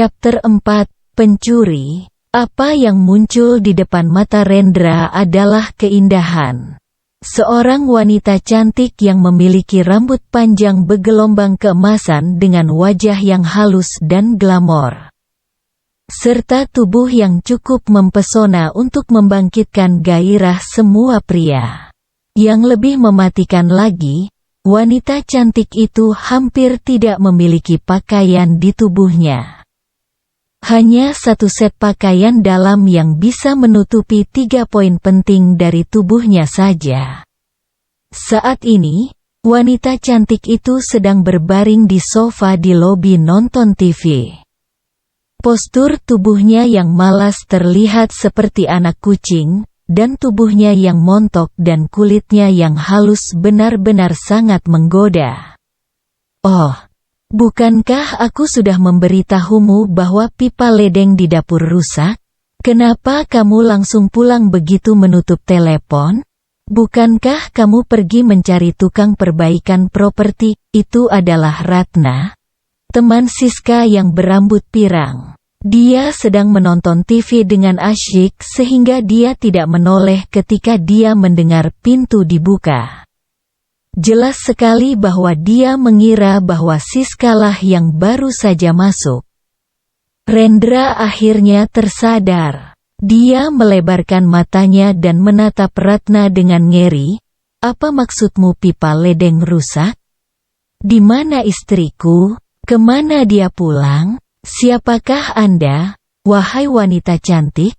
Chapter 4, Pencuri. Apa yang muncul di depan mata Rendra adalah keindahan. Seorang wanita cantik yang memiliki rambut panjang bergelombang keemasan dengan wajah yang halus dan glamor, serta tubuh yang cukup mempesona untuk membangkitkan gairah semua pria. Yang lebih mematikan lagi, wanita cantik itu hampir tidak memiliki pakaian di tubuhnya. Hanya satu set pakaian dalam yang bisa menutupi 3 poin penting dari tubuhnya saja. Saat ini, wanita cantik itu sedang berbaring di sofa di lobi nonton TV. Postur tubuhnya yang malas terlihat seperti anak kucing, dan tubuhnya yang montok dan kulitnya yang halus benar-benar sangat menggoda. Oh, bukankah aku sudah memberitahumu bahwa pipa ledeng di dapur rusak? Kenapa kamu langsung pulang begitu menutup telepon? Bukankah kamu pergi mencari tukang perbaikan properti? Itu adalah Ratna, teman Siska yang berambut pirang. Dia sedang menonton TV dengan asyik sehingga dia tidak menoleh ketika dia mendengar pintu dibuka. Jelas sekali bahwa dia mengira bahwa Siskalah yang baru saja masuk. Rendra akhirnya tersadar. Dia melebarkan matanya dan menatap Ratna dengan ngeri. Apa maksudmu pipa ledeng rusak? Di mana istriku? Kemana dia pulang? Siapakah Anda, wahai wanita cantik?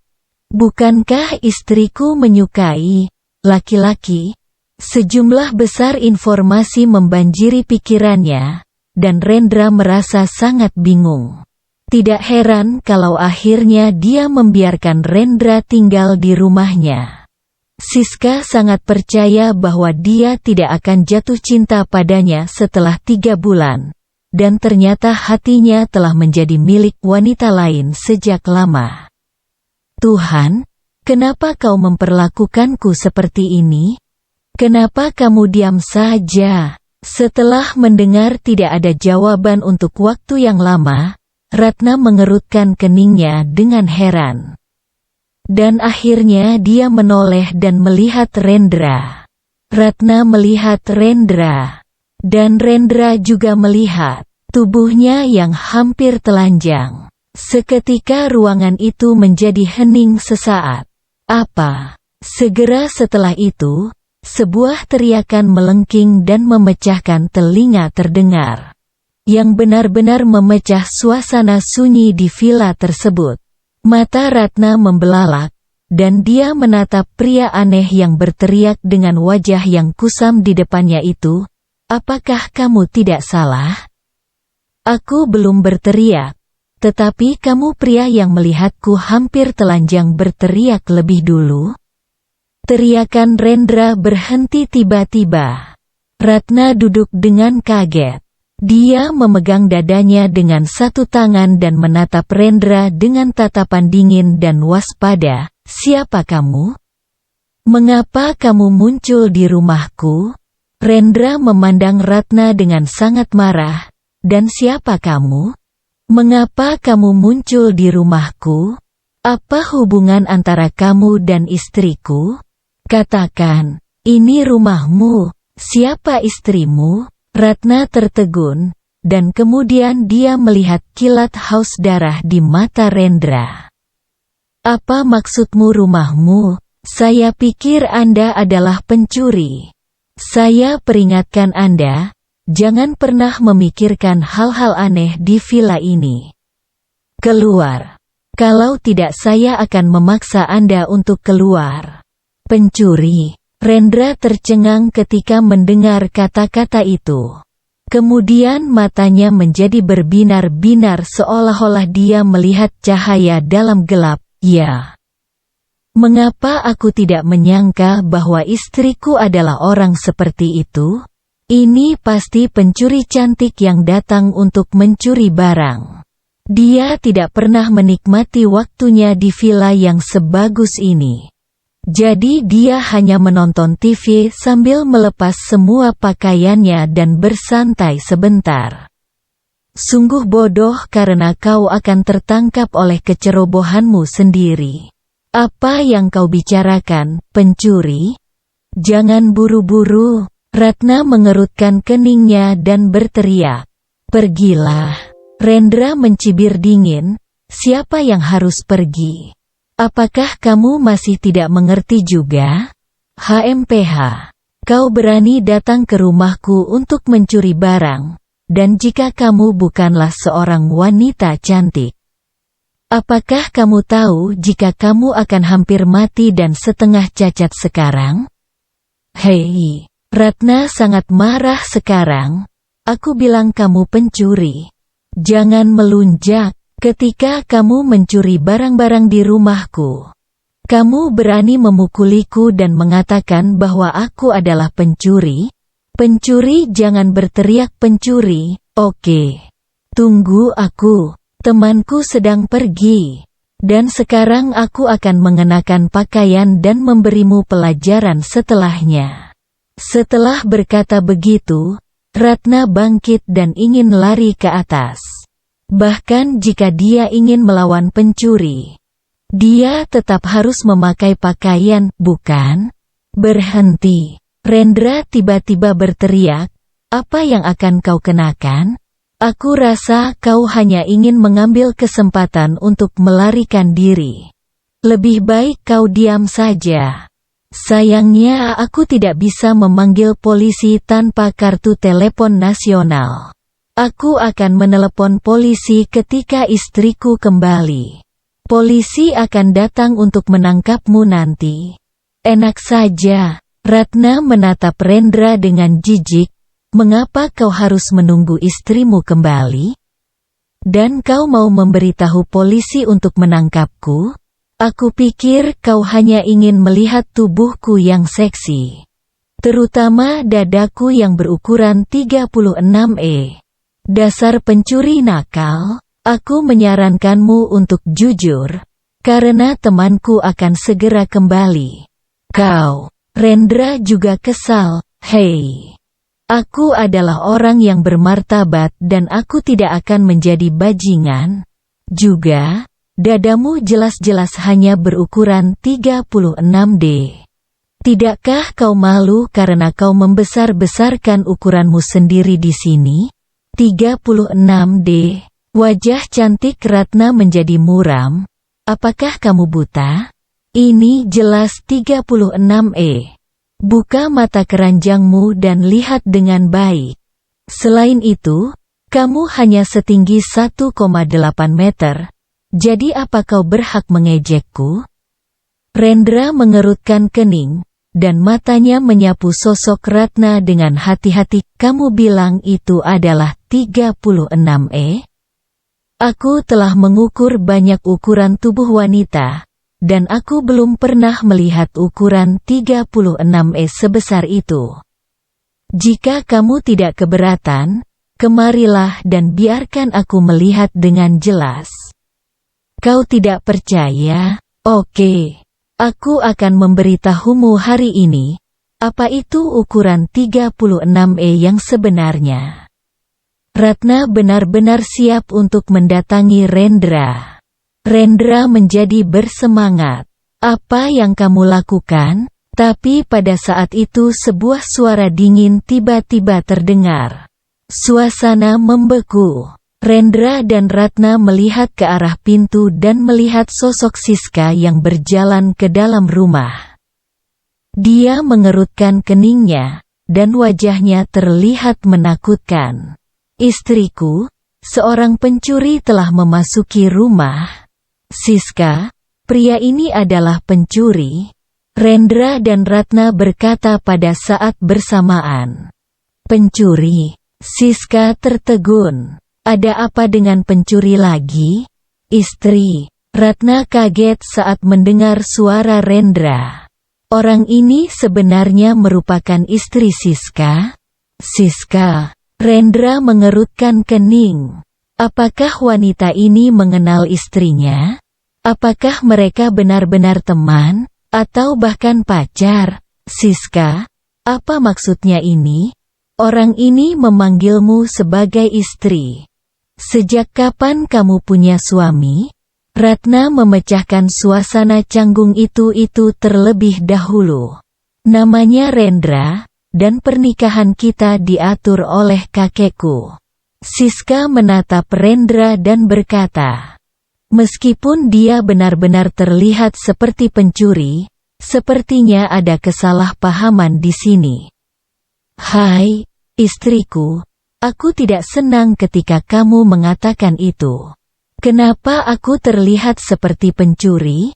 Bukankah istriku menyukai laki-laki? Sejumlah besar informasi membanjiri pikirannya, dan Rendra merasa sangat bingung. Tidak heran kalau akhirnya dia membiarkan Rendra tinggal di rumahnya. Siska sangat percaya bahwa dia tidak akan jatuh cinta padanya setelah 3 bulan. Dan ternyata hatinya telah menjadi milik wanita lain sejak lama. Tuhan, kenapa kau memperlakukanku seperti ini? Kenapa kamu diam saja? Setelah mendengar tidak ada jawaban untuk waktu yang lama, Ratna mengerutkan keningnya dengan heran. Dan akhirnya dia menoleh dan melihat Rendra. Ratna melihat Rendra. Dan Rendra juga melihat tubuhnya yang hampir telanjang. Seketika ruangan itu menjadi hening sesaat. Apa? Segera setelah itu, sebuah teriakan melengking dan memecahkan telinga terdengar. Yang benar-benar memecah suasana sunyi di villa tersebut. Mata Ratna membelalak, dan dia menatap pria aneh yang berteriak dengan wajah yang kusam di depannya itu. Apakah kamu tidak salah? Aku belum berteriak, tetapi kamu pria yang melihatku hampir telanjang berteriak lebih dulu. Teriakan Rendra berhenti tiba-tiba. Ratna duduk dengan kaget. Dia memegang dadanya dengan satu tangan dan menatap Rendra dengan tatapan dingin dan waspada. Siapa kamu? Mengapa kamu muncul di rumahku? Rendra memandang Ratna dengan sangat marah. Dan siapa kamu? Mengapa kamu muncul di rumahku? Apa hubungan antara kamu dan istriku? Katakan, ini rumahmu. Siapa istrimu? Ratna tertegun, dan kemudian dia melihat kilat haus darah di mata Rendra. Apa maksudmu rumahmu? Saya pikir Anda adalah pencuri. Saya peringatkan Anda, jangan pernah memikirkan hal-hal aneh di villa ini. Keluar. Kalau tidak saya akan memaksa Anda untuk keluar. Pencuri. Rendra tercengang ketika mendengar kata-kata itu. Kemudian matanya menjadi berbinar-binar seolah-olah dia melihat cahaya dalam gelap. Ya. Mengapa aku tidak menyangka bahwa istriku adalah orang seperti itu? Ini pasti pencuri cantik yang datang untuk mencuri barang. Dia tidak pernah menikmati waktunya di villa yang sebagus ini. Jadi dia hanya menonton TV sambil melepas semua pakaiannya dan bersantai sebentar. Sungguh bodoh karena kau akan tertangkap oleh kecerobohanmu sendiri. Apa yang kau bicarakan, pencuri? Jangan buru-buru. Ratna mengerutkan keningnya dan berteriak. Pergilah. Rendra mencibir dingin. Siapa yang harus pergi? Apakah kamu masih tidak mengerti juga? HMPH. Kau berani datang ke rumahku untuk mencuri barang, dan jika kamu bukanlah seorang wanita cantik. Apakah kamu tahu jika kamu akan hampir mati dan setengah cacat sekarang? Hei, Ratna sangat marah sekarang. Aku bilang kamu pencuri. Jangan melunjak. Ketika kamu mencuri barang-barang di rumahku, kamu berani memukuliku dan mengatakan bahwa aku adalah pencuri? Pencuri jangan berteriak pencuri, oke. Tunggu aku, temanku sedang pergi. Dan sekarang aku akan mengenakan pakaian dan memberimu pelajaran setelahnya. Setelah berkata begitu, Ratna bangkit dan ingin lari ke atas. Bahkan jika dia ingin melawan pencuri, dia tetap harus memakai pakaian, bukan? Berhenti. Rendra tiba-tiba berteriak, apa yang akan kau kenakan? Aku rasa kau hanya ingin mengambil kesempatan untuk melarikan diri. Lebih baik kau diam saja. Sayangnya aku tidak bisa memanggil polisi tanpa kartu telepon nasional. Aku akan menelepon polisi ketika istriku kembali. Polisi akan datang untuk menangkapmu nanti. Enak saja. Ratna menatap Rendra dengan jijik. Mengapa kau harus menunggu istrimu kembali? Dan kau mau memberitahu polisi untuk menangkapku? Aku pikir kau hanya ingin melihat tubuhku yang seksi. Terutama dadaku yang berukuran 36E. Dasar pencuri nakal, aku menyarankanmu untuk jujur, karena temanku akan segera kembali. Kau, Rendra juga kesal, hei. Aku adalah orang yang bermartabat dan aku tidak akan menjadi bajingan. Juga, dadamu jelas-jelas hanya berukuran 36D. Tidakkah kau malu karena kau membesar-besarkan ukuranmu sendiri di sini? 36D. Wajah cantik Ratna menjadi muram. Apakah kamu buta? Ini jelas 36E. Buka mata keranjangmu dan lihat dengan baik. Selain itu, kamu hanya setinggi 1,8 meter. Jadi apa kau berhak mengejekku? Rendra mengerutkan kening, dan matanya menyapu sosok Ratna dengan hati-hati. Kamu bilang itu adalah 36E? Aku telah mengukur banyak ukuran tubuh wanita, dan aku belum pernah melihat ukuran 36E sebesar itu. Jika kamu tidak keberatan, kemarilah dan biarkan aku melihat dengan jelas. Kau tidak percaya? Oke. Aku akan memberitahumu hari ini, apa itu ukuran 36E yang sebenarnya. Ratna benar-benar siap untuk mendatangi Rendra. Rendra menjadi bersemangat. Apa yang kamu lakukan? Tapi pada saat itu sebuah suara dingin tiba-tiba terdengar. Suasana membeku. Rendra dan Ratna melihat ke arah pintu dan melihat sosok Siska yang berjalan ke dalam rumah. Dia mengerutkan keningnya, dan wajahnya terlihat menakutkan. Istriku, seorang pencuri telah memasuki rumah. Siska, pria ini adalah pencuri. Rendra dan Ratna berkata pada saat bersamaan. Pencuri? Siska tertegun. Ada apa dengan pencuri lagi? Istri. Ratna kaget saat mendengar suara Rendra. Orang ini sebenarnya merupakan istri Siska? Siska. Rendra mengerutkan kening. Apakah wanita ini mengenal istrinya? Apakah mereka benar-benar teman, atau bahkan pacar? Siska, apa maksudnya ini? Orang ini memanggilmu sebagai istri. Sejak kapan kamu punya suami? Ratna memecahkan suasana canggung itu terlebih dahulu. Namanya Rendra, dan pernikahan kita diatur oleh kakekku. Siska menatap Rendra dan berkata, meskipun dia benar-benar terlihat seperti pencuri, sepertinya ada kesalahpahaman di sini. Hai, istriku, aku tidak senang ketika kamu mengatakan itu. Kenapa aku terlihat seperti pencuri?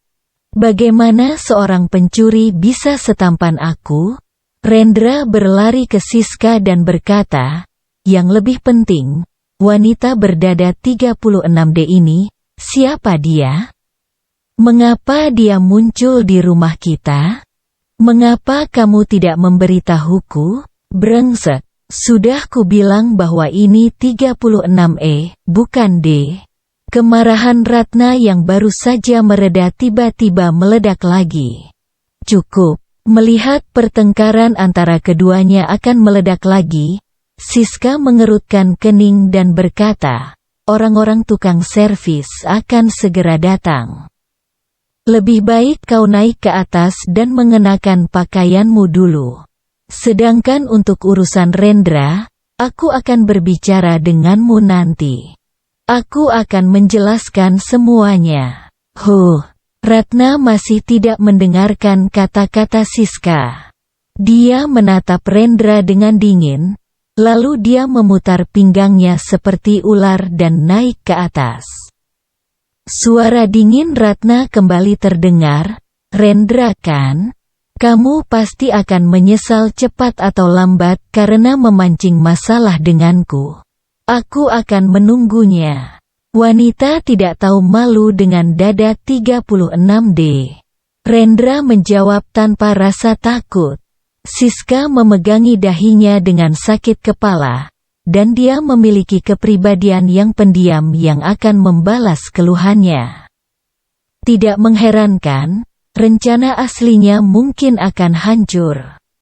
Bagaimana seorang pencuri bisa setampan aku? Rendra berlari ke Siska dan berkata, yang lebih penting, wanita berdada 36D ini, siapa dia? Mengapa dia muncul di rumah kita? Mengapa kamu tidak memberitahuku? Brengsek, sudah kubilang bahwa ini 36E, bukan D. Kemarahan Ratna yang baru saja mereda tiba-tiba meledak lagi. Cukup, melihat pertengkaran antara keduanya akan meledak lagi, Siska mengerutkan kening dan berkata, orang-orang tukang servis akan segera datang. Lebih baik kau naik ke atas dan mengenakan pakaianmu dulu. Sedangkan untuk urusan Rendra, aku akan berbicara denganmu nanti. Aku akan menjelaskan semuanya. Ratna masih tidak mendengarkan kata-kata Siska. Dia menatap Rendra dengan dingin, lalu dia memutar pinggangnya seperti ular dan naik ke atas. Suara dingin Ratna kembali terdengar, Rendra kan? Kamu pasti akan menyesal cepat atau lambat karena memancing masalah denganku. Aku akan menunggunya. Wanita tidak tahu malu dengan dada 36D. Rendra menjawab tanpa rasa takut. Siska memegangi dahinya dengan sakit kepala, dan dia memiliki kepribadian yang pendiam yang akan membalas keluhannya. Tidak mengherankan, rencana aslinya mungkin akan hancur.